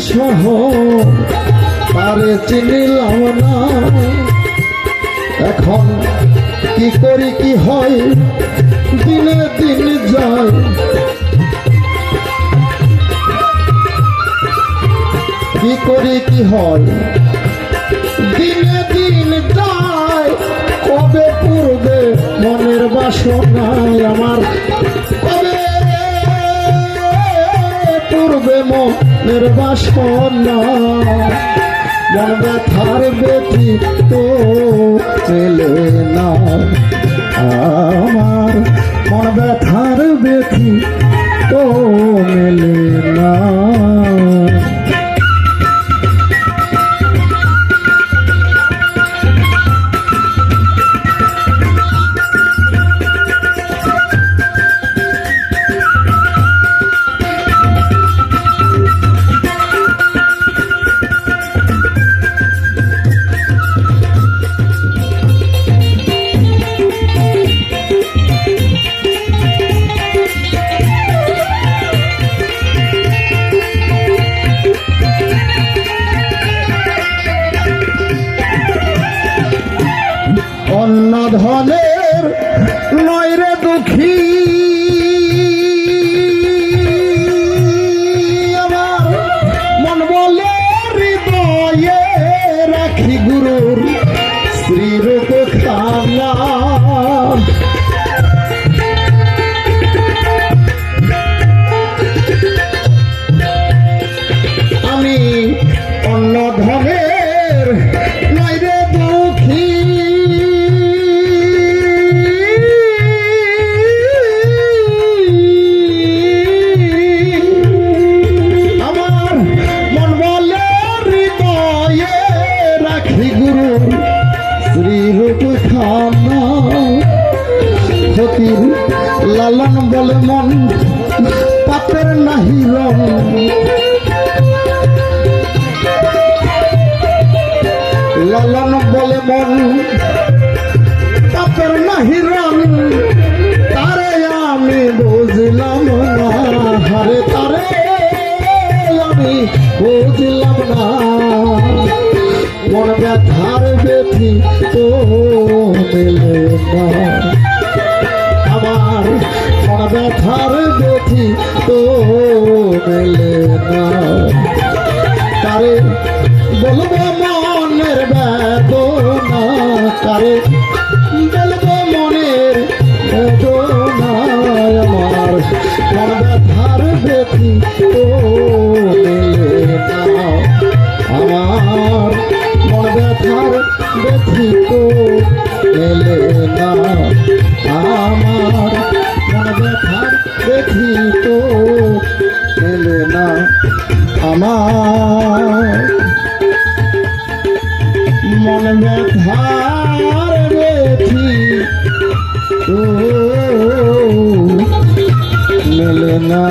সহ তারে চিনিলাম না। এখন কি করি কি হয়, দিনে দিন যায়। কি করি কি হয়, দিনে দিন যায়। কবে পূর্বে মনের বাসনায় আমার, কবে পূর্বে মনের বাসনা। মন ব্যথার ব্যথি তো পেলে না আমার, মন ব্যথার ব্যথি তো মেলে না। অন্য ধনের নয় রে দুঃখী আমার, মন বলে হৃদয়ে রাখি গুরুর শ্রীরূপ খানা। আমি অন্য ধনের নয় রে দুঃখী, লালন বলে মন পাপের নাহি রং। লালন বলে মন পাপের নাহি রং। তারে আমি বুঝলাম না, হারে তারে আমি বুঝলাম না। মন ব্যথার ব্যথি তো মেলে না আমার, মন ব্যথার ব্যথি তো মেলে না। তারে বলবো মনের বেদনা, তারে বলবো মনের বেদনা। আমার মন ব্যথার ব্যথি তো মেলে না, আমার মন ব্যথার ব্যথি তো মেলে না। আমার মন ব্যথার ব্যথি তো মেলে না, আমার মন ব্যথার ব্যথি তো মেলে না।